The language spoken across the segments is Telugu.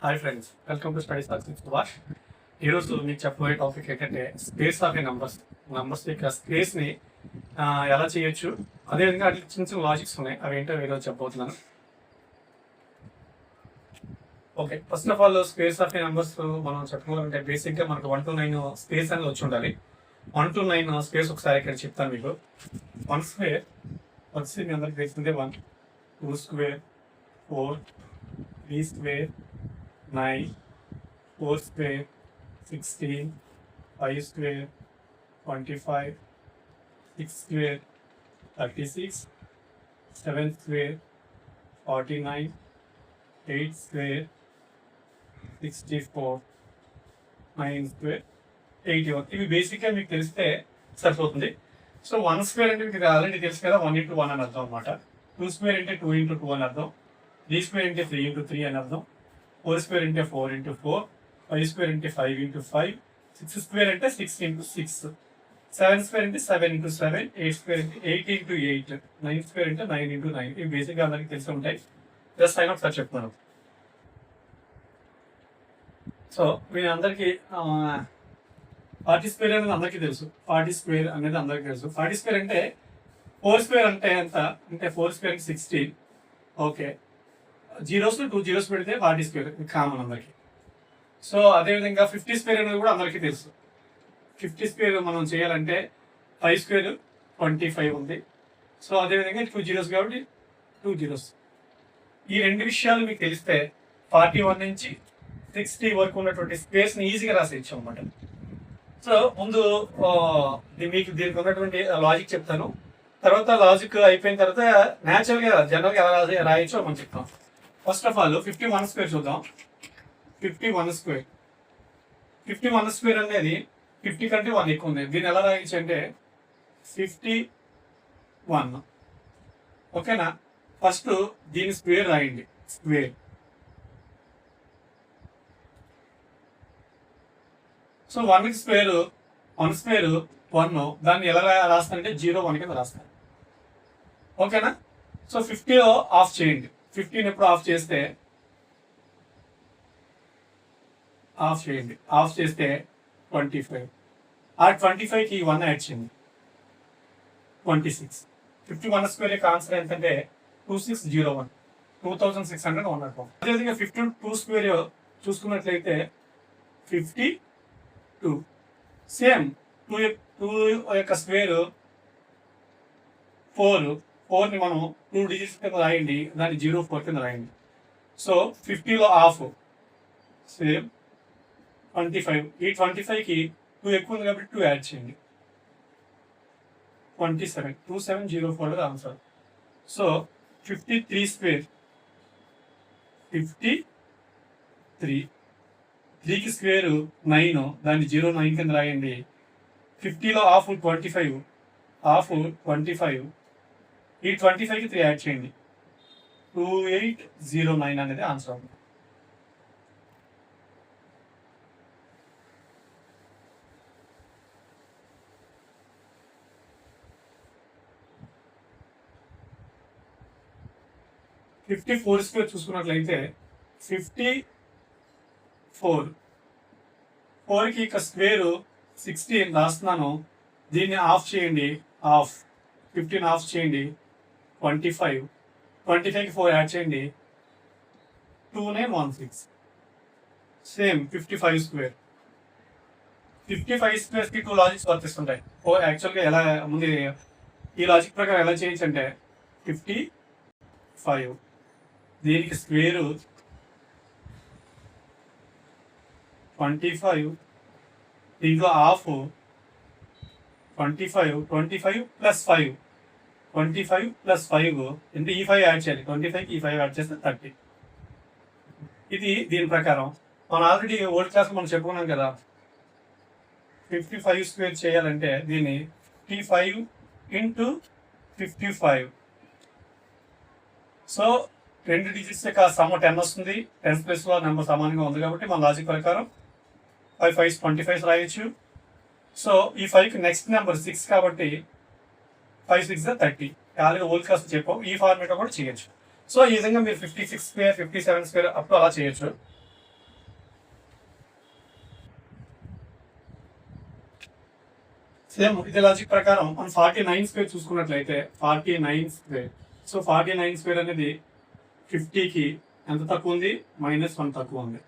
Hi friends, welcome to studies with Subhash. ఈరోజు మీకు చెప్పబోయే టాపిక్ ఏంటంటే స్పేస్ ఆఫ్ ఏ నంబర్స్ యొక్క స్పేస్ని ఎలా చేయొచ్చు, అదేవిధంగా అట్లా చిన్న చిన్న లాజిక్స్ ఉన్నాయి, అవి ఏంటో ఈరోజు చెప్పబోతున్నాను. Okay, first of all space of A numbers మనం చెప్పుకోవాలంటే బేసిక్గా మనకు 1 to 9 స్పేస్ అనేది వచ్చి ఉండాలి. 1 to 9 స్పేస్ ఒకసారి ఇక్కడ చెప్తాను మీకు. 1 స్క్వేర్ వచ్చి మీ అందరికి తెలిసిందే 1, 2 square 4, 3 square 9, 4 square 16, 5 square 25, 6 square 36, 7 square 49, 8 square 64, 9 square 81. ఇవి బేసిక్గా మీకు తెలిస్తే సరిపోతుంది. సో 1 స్క్వేర్ అంటే మీకు ఆల్రెడీ తెలుసు కదా, 1 into 1 అని అర్థం అనమాట. 2 స్క్వేర్ అంటే 2 into 2 అని అర్థం. 3 స్క్వేర్ అంటే 3 into 3 అని అర్థం. 4 స్క్వేర్ అంటే 4 into 4, 5 స్క్వేర్ అంటే 5 into 5, 6 స్క్వేర్ అంటే 6 into 6, 7 స్క్వేర్ అంటే 7 into 7, 8 స్క్వేర్ అంటే 8 into 8, 9 స్క్వేర్ అంటే 9 into 9. ఇవి బేసిక్గా అందరికి తెలిసి ఉంటాయి. జస్ట్ అయినా ఒకసారి చెప్తున్నాను. సో మీ అందరికీ 40 స్క్వేర్ అనేది అందరికీ తెలుసు. 40 స్క్వేర్ అనేది అందరికీ తెలుసు. 40 స్క్వేర్ అంటే 4 స్క్వేర్ అంటే ఎంత అంటే 4 స్క్వేర్ 16. ఓకే, జీరోస్ 2 జీరోస్ పెడితే 40 స్క్వేర్ కామన్ అందరికి. సో అదేవిధంగా 50 స్క్వేర్ అనేది కూడా అందరికీ తెలుసు. 50 స్క్వేర్ మనం చేయాలంటే 5 స్క్వేర్ 25 ఉంది. సో అదేవిధంగా 2 జీరోస్ కాబట్టి 2 జీరోస్. ఈ రెండు విషయాలు మీకు తెలిస్తే 41 నుంచి 60 వరకు ఉన్నటువంటి స్పేస్ని ఈజీగా రాసేయచ్చు అనమాట. సో ముందు మీకు దీనికి ఉన్నటువంటి లాజిక్ చెప్తాను. తర్వాత లాజిక్ అయిపోయిన తర్వాత న్యాచురల్గా జనరల్గా ఎలా రాయొచ్చో మనం చెప్తాం. ఫస్ట్ ఆఫ్ ఆల్ 51 స్క్వేర్ చూద్దాం. 51 స్క్వేర్ 51 స్క్వేర్ అనేది 50 కంటే 1 ఎక్కువ ఉంది. దీన్ని ఎలా రాయొచ్చు అంటే 51. ఓకేనా? ఫస్ట్ దీని స్క్వేర్ రాయండి. స్క్వేర్ సో 1 స్క్వేర్ 1 స్క్వేర్ 1, దాన్ని ఎలా రాస్తానంటే 0 1 కింద రాస్తాను. ఓకేనా? సో 50లో ఆఫ్ చేయండి. 15 ఎప్పుడు ఆఫ్ చేస్తే ఆఫ్ చేస్తే 25. ఆ 25కి 1 యాడ్ చేయండి, 26. 51 స్క్వేర్ యొక్క ఆన్సర్ ఏంటంటే 2601, 2601. అదేవిధంగా 52 స్క్వేర్ చూసుకున్నట్లయితే 52. సేమ్ 2 యొక్క స్క్వేర్ 4ని మనం 2 డిజిట్స్ కింద రాయండి, దాన్ని 04 కింద రాయండి. సో 50లో ఆఫ్ సేమ్ 25. ఈ 25కి 2 ఎక్కువ ఉంది కాబట్టి 2 యాడ్ చేయండి, 27. 2704 ఆన్సర్. So 53 square 53. 3కి స్క్వేర్ 9, దాన్ని 09 కింద రాయండి. 50లో ఆఫ్ 25, ఆఫ్ 25. ఈ 25కి 3 యాడ్ చేయండి, 2809 అనేది ఆన్సర్. ఫిఫ్టీ 4 స్క్వేర్ చూసుకున్నట్లయితే 4కి ఇక స్క్వేర్ 16 రాస్తున్నాను, దీన్ని ఆఫ్ చేయండి. 15 ఆఫ్ చేయండి, 25. 25కి 4 యాడ్ చేయండి, 2916. Same 55 square. 55 స్క్వేర్స్కి 2 లాజిక్స్ వర్తిస్తుంటాయి. యాక్చువల్గా ఎలా ముందు ఈ లాజిక్ ప్రకారం ఎలా చేయొచ్చు అంటే 55, దీనికి స్క్వేర్ 25, దీంట్లో ఆఫ్ 25 ప్లస్ 5, 25 ప్లస్ 5 అంటే ఈ 5 యాడ్ చేయాలి. 25కి ఈ 5 యాడ్ చేస్తే 30. ఇది దీని ప్రకారం మనం ఆల్రెడీ ఓల్డ్ క్లాస్ మనం చెప్పుకున్నాం కదా. 55 స్క్వేర్ చేయాలంటే దీన్ని 55 into 55. సో 2 డిజిట్స్ యొక్క సమ్ 10 వస్తుంది. 10 ప్లేస్లో నెంబర్ సమానంగా ఉంది కాబట్టి మన లాజిక్ ప్రకారం 5 5 25 రాయొచ్చు. సో ఈ 5కి నెక్స్ట్ నెంబర్ 6 కాబట్టి 5 6 30. ఆల్రెడీ ఓల్డ్ క్లాస్ చెప్పాం, ఈ ఫార్మేట్లో కూడా చేయొచ్చు. సో ఈ విధంగా మీరు 56 స్క్వేర్ 57 స్క్వేర్ అప్పుడు అలా చేయొచ్చు. సేమ్ ఇదే లాజిక్ ప్రకారం మనం 49 స్క్వేర్ చూసుకున్నట్లయితే 49 స్క్వేర్. సో 49 స్క్వేర్ అనేది 50కి ఎంత తక్కువ ఉంది, -1 తక్కువ ఉంది.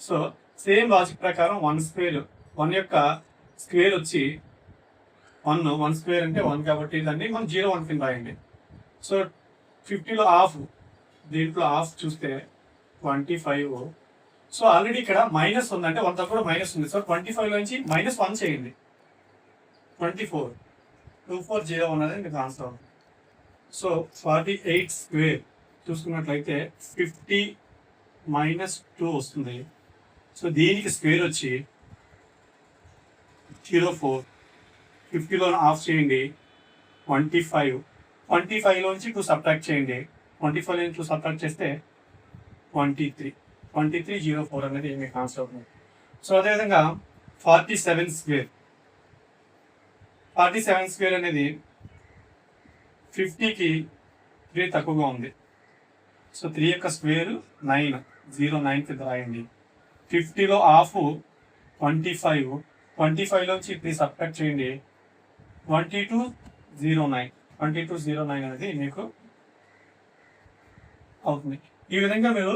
సో సేమ్ లాజిక్ ప్రకారం 1 స్క్వేర్, 1 యొక్క స్క్వేర్ వచ్చి 1 స్క్వేర్ అంటే 1 కాబట్టి దాన్ని మనం 0 1 కింద రాయండి. సో 50లో హాఫ్, దీంట్లో హాఫ్ చూస్తే 25. సో ఆల్రెడీ ఇక్కడ మైనస్ ఉంది, అంటే 1 తక్కువ మైనస్ ఉంది. సో 25 నుంచి -1 చేయండి, 24. 2401 అనేది మీకు ఆన్సర్ అవుతుంది. సో 48 స్క్వేర్ చూసుకున్నట్లయితే 50 -2 వస్తుంది. సో దీనికి స్క్వేర్ వచ్చి 04. 50లో హాఫ్ చేయండి 25. 25లోంచి 2 సబ్ట్రాక్ట్ చేయండి, 25 నుంచి 2 సబ్ట్రాక్ట్ చేస్తే 23. 2304 అనేది మీకు ఆన్సర్ అవుతుంది. సో అదేవిధంగా 47 స్క్వేర్. 47 స్క్వేర్ అనేది 50కి 3 తక్కువగా ఉంది. సో 3 యొక్క స్క్వేర్ 9, 09 కింద రాయండి. 50లో హాఫ్ 25. 25లోంచి 3 సబ్ట్రాక్ట్ చేయండి, 2209. 2209 అనేది మీకు అవుతుంది. ఈ విధంగా మీరు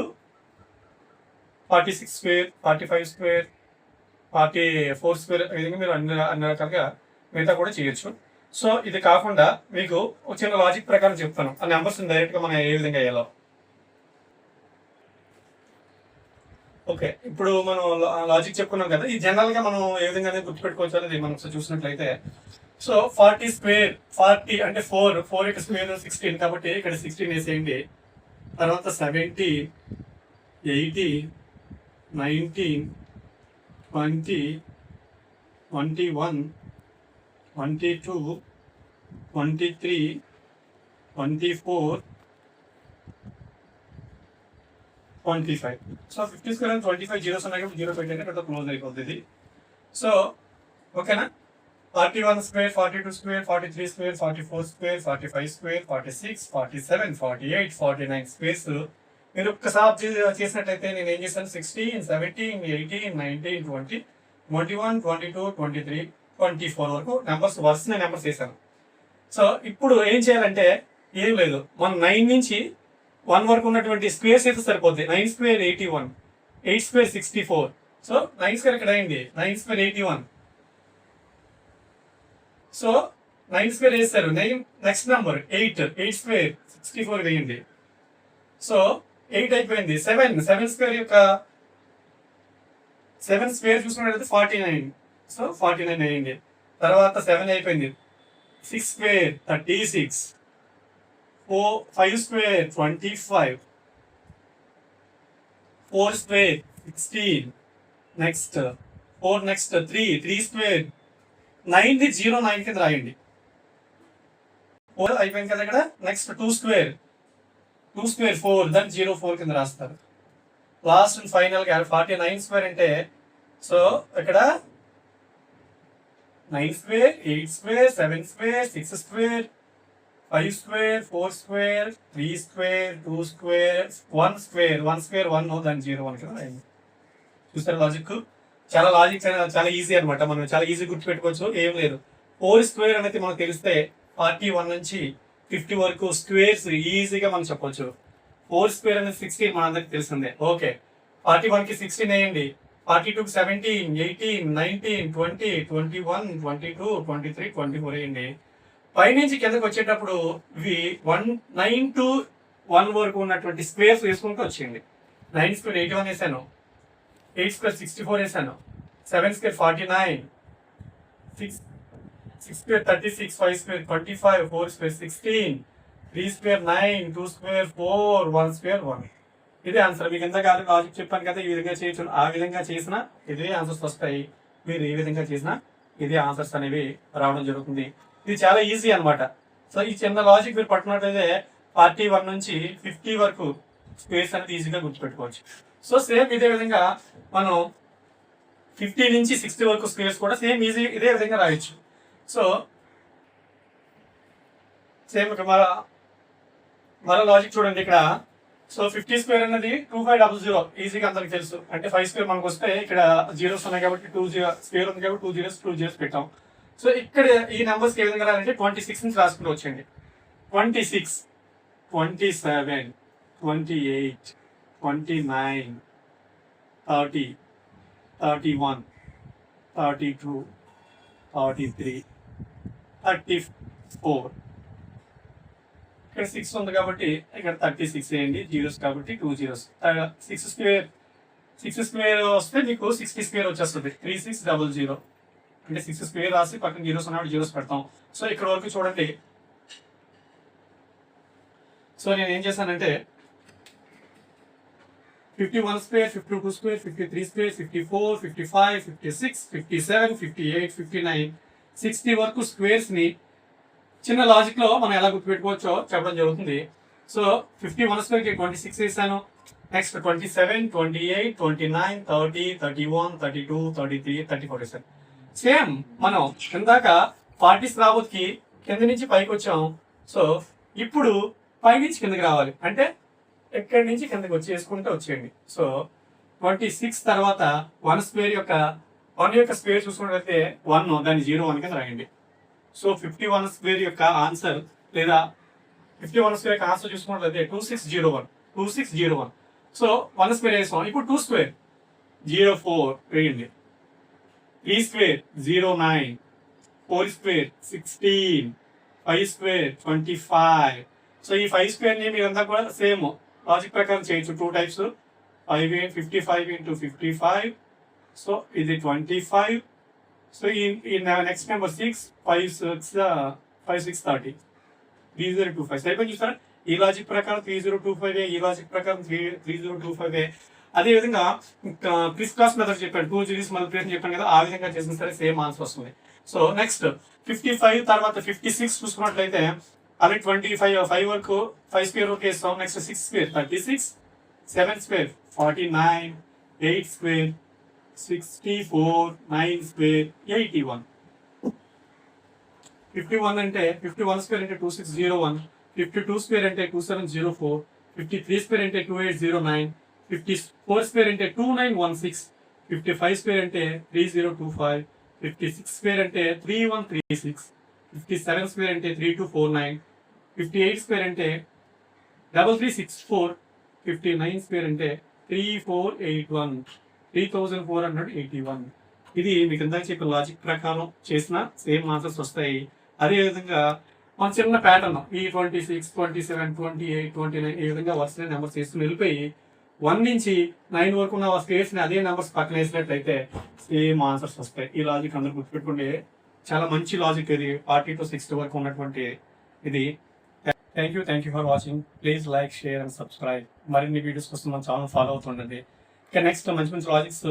46 స్క్వేర్, 45 స్క్వేర్, 44 స్క్వేర్, ఈ విధంగా మీరు అన్ని రకాలుగా మిగతా కూడా చేయొచ్చు. సో ఇది కాకుండా మీకు ఒక చిన్న లాజిక్ ప్రకారం చెప్తాను. ఆ నెంబర్స్ డైరెక్ట్గా మనం ఏ విధంగా వేయాలో. ఓకే, ఇప్పుడు మనం లాజిక్ చెప్పుకున్నాం కదా, ఈ జనరల్గా మనం ఏ విధంగా అనేది గుర్తుపెట్టుకోవచ్చు అనేది మనం ఒకసారి చూసినట్లయితే, సో 40 స్క్వేర్, 40 అంటే 4 యొక్క స్క్వేర్ 16 కాబట్టి ఇక్కడ 16 వేసేయండి. తర్వాత 17, 18, 19, 20, 21, 22, 23, 24, 25. సో 50 స్క్వేర్ అని 25 జీరోస్ ఉన్నాయి కాబట్టి 0 పెట్టండి, ఇక్కడ క్లోజ్ అయిపోతుంది. సో ఓకేనా. 41 square, 42 square, 43 square, 44 square, 45 square, 46, 47, 48, 49 squares మీరు ఒక్కసారి చేసినట్లయితే నేను ఏం చేశాను, 16, 17, 18, 19, 20, 21, 22, 23, 24 వరకు నెంబర్స్ వరుస నెంబర్స్ వేసాను. సో ఇప్పుడు ఏం చేయాలంటే ఏం లేదు, మనం 9 నుంచి 1 వరకు ఉన్నటువంటి స్క్వేర్స్ అయితే సరిపోద్ది. 9 స్క్వేర్ 81, 8 స్క్వేర్ 64. సో 9 స్క్వేర్ ఇక్కడ అయింది, 9 స్క్వేర్ 81. సో 9 స్క్వేర్ వేస్తారు, నెక్స్ట్ నెంబర్ 8 స్క్వేర్ 64 వేయండి. సో 8 అయిపోయింది. 7 స్క్వేర్ యొక్క 7 స్క్వేర్ చూసుకున్నట్లయితే 49. సో 49 వేయండి. తర్వాత 7 అయిపోయింది. 6 square 36. 5 square 25. 4 square 16. Next 4 next 3 square 9ది 09 కింద రాయండి. 4 అయిపోయింది కదా ఇక్కడ. నెక్స్ట్ 2 స్క్వేర్ 4 దాన్ని 04 కింద రాస్తారు. లాస్ట్ ఫైనల్ గా 49 స్క్వేర్ అంటే సో ఇక్కడ 9 square, 8 square, 7 square, 6 square, 5 square, 4 square, 3 square, 2 square, 1 square, 1 దాన్ని 01 కింద రాయండి. చూసారు లాజిక్? చాలా ఈజీ అనమాట. మనం చాలా ఈజీ గుర్తుపెట్టుకోవచ్చు, ఏం లేదు. 4 స్క్వేర్ అనేది మనకు తెలిస్తే 41 నుంచి 50 వరకు స్క్వేర్స్ ఈజీగా మనం చెప్పొచ్చు. 4 స్క్వేర్ అనేది 16 మనందరికి తెలిసిందే. ఓకే, 41కి 16 వేయండి. 42కి 17, 18, 19, 20, 21, 22, 23, 24 వేయండి. పైనుంచి కిందకి వచ్చేటప్పుడు ఇవి 9 to 1 వరకు ఉన్నటువంటి స్క్వేర్స్ వేసుకుంటూ వచ్చేయండి. 9 స్క్వేర్ 81 వేసాను, 8 స్క్వేర్ 64 వేసాను, 7 square 49, 6 square 36, 5 square 25, 4 square 16, 3 square 9, 2 square 4, 1 square 1. ఇదే ఆన్సర్. మీకు ఎంత కాదు లాజిక్ చెప్పాను కదా, ఈ విధంగా చేయొచ్చు. ఆ విధంగా చేసినా ఇదే ఆన్సర్స్ వస్తాయి, మీరు ఈ విధంగా చేసినా ఇదే ఆన్సర్స్ అనేవి రావడం జరుగుతుంది. ఇది చాలా ఈజీ అనమాట. సో ఈ చిన్న లాజిక్ మీరు పట్టుకున్నట్లయితే 41 నుంచి 50 వరకు స్క్వేర్స్ అనేది ఈజీగా గుర్తుపెట్టుకోవచ్చు. సో సేమ్ ఇదే విధంగా మనం 50 నుంచి 60 వరకు స్క్వేర్స్ కూడా సేమ్ ఈజీ ఇదే విధంగా రాయొచ్చు. సో సేమ్ మరో లాజిక్ చూడండి ఇక్కడ. సో 50 స్క్వేర్ అనేది 2500 ఈజీగా అందరికి తెలుసు. అంటే 5 స్క్వేర్ మనకు వస్తే ఇక్కడ జీరోస్ ఉన్నాయి కాబట్టి 2 స్క్వేర్ ఉంది కాబట్టి 2 జీరోస్ పెట్టాం. సో ఇక్కడ ఈ నెంబర్స్ ఏ విధంగా రాయాలంటే 26 నుంచి రాసుకుంటూ వచ్చేయండి. 26, 27, 28, 29, 30, 31, 32, 33, 34. ఇక్కడ 6 ఉంది కాబట్టి ఇక్కడ 36 వేయండి. జీరోస్ కాబట్టి 2 zeros. 6 స్క్వేర్ వస్తే మీకు 60 స్క్వేర్ వచ్చేస్తుంది. 3600 అంటే 6 స్క్వేర్ రాసి పక్కన జీరోస్ ఉన్నప్పుడు జీరోస్ పెడతాం. సో ఇక్కడ వరకు చూడండి. సో నేను ఏం చేశానంటే 51 స్క్వేర్, 52 స్క్వేర్, 53 స్క్వేర్, 54, 55, 56, 57, 58, 59, 60 వరకు స్క్వేర్స్ ని చిన్న లాజిక్ లో మనం ఎలా గుర్తుపెట్టుకోవచ్చో చెప్పడం జరుగుతుంది. సో 51 స్క్వేర్ కి 26 వేసాను. నెక్స్ట్ 27, 28, 29, 30, 31, 32, 33, 34 వేసాను. సేమ్ మనం ఇందాక 40s రాబోతుకి కింద నుంచి పైకి వచ్చాం. సో ఇప్పుడు పై నుంచి కిందకి రావాలి అంటే ఎక్కడి నుంచి కిందకి వచ్చేసుకుంటూ వచ్చేయండి. సో 26 తర్వాత 1 స్క్వేర్ యొక్క 1 యొక్క స్క్వేర్ చూసుకున్నట్లయితే 1, దాన్ని 01 కింద రాయండి. సో 51 స్క్వేర్ యొక్క ఆన్సర్ లేదా 51 స్క్వేర్ యొక్క ఆన్సర్ చూసుకున్నట్లయితే 2601. సో 1 స్క్వేర్ వేసాం. ఇప్పుడు 2 స్క్వేర్ 04 వేయండి. 3 స్క్వేర్ 09, 4 స్క్వేర్ 16, 5 స్క్వేర్ 25. సో ఈ 5 స్క్వేర్ ని మీరంతా కూడా సేమ్ లాజిక్ ప్రకారం చేయొచ్చు. 2 టైప్స్. 55 into 55. సో ఇది 25. సో ఈ నెక్స్ట్ నెంబర్ 6, 5, 6, 30. 3025. అయిపోయింది చూస్తారా? ఈ లాజిక్ ప్రకారం 3025, ఈ లాజిక్ ప్రకారం 3025. అదేవిధంగా క్రిస్ క్రాస్ మెథడ్ చెప్పాను, 2 series మల్టిప్లికేషన్ చెప్పాను కదా, ఆ విధంగా చేసిన సరే సేమ్ ఆన్సర్ వస్తుంది. సో నెక్స్ట్ 55 తర్వాత 56 చూసుకున్నట్లయితే అలాగే 5 వరకు 5 స్క్వేర్ వరకు వేస్తాం. Next 6 square 36, 7 square 49, 8 square 64, 9 square 81. 51 అంటే 51 స్క్వేర్ అంటే 2601, 52 స్క్వేర్ అంటే 2704, 53 స్క్వేర్ అంటే 2809, 54 స్క్వేర్ అంటే 2916, 55 స్క్వేర్ అంటే 3025, 56 స్క్వేర్ అంటే 3136, 57 స్క్వేర్ అంటే 3249, 58 స్క్వేర్ అంటే 3364, 59 స్క్వేర్ అంటే 3481, 3481. ఇది మీకు ఇందాక చెప్పిన లాజిక్ ప్రకారం చేసిన సేమ్ ఆన్సర్స్ వస్తాయి. అదేవిధంగా మన చిన్న ప్యాటర్న్ ఈ 26, 27, 28, 29 ఈ విధంగా వరుస నెంబర్స్ వేసుకుని వెళ్ళిపోయి 1 నుంచి 9 వరకు ఉన్న స్పేస్ ని అదే నెంబర్స్ పక్కన వేసినట్లయితే సేమ్ ఆన్సర్స్ వస్తాయి. ఈ లాజిక్ అందరూ గుర్తుపెట్టుకుంటే చాలా మంచి లాజిక్ ఇది. 40 to 60 వరకు ఉన్నటువంటి ఇది. Thank you for watching. Please like, share and subscribe. మరిన్ని వీడియోస్ కోసం మన ఛానల్ ఫాలో అవుతుండండి. ఇక నెక్స్ట్ మంచి లాజిక్స్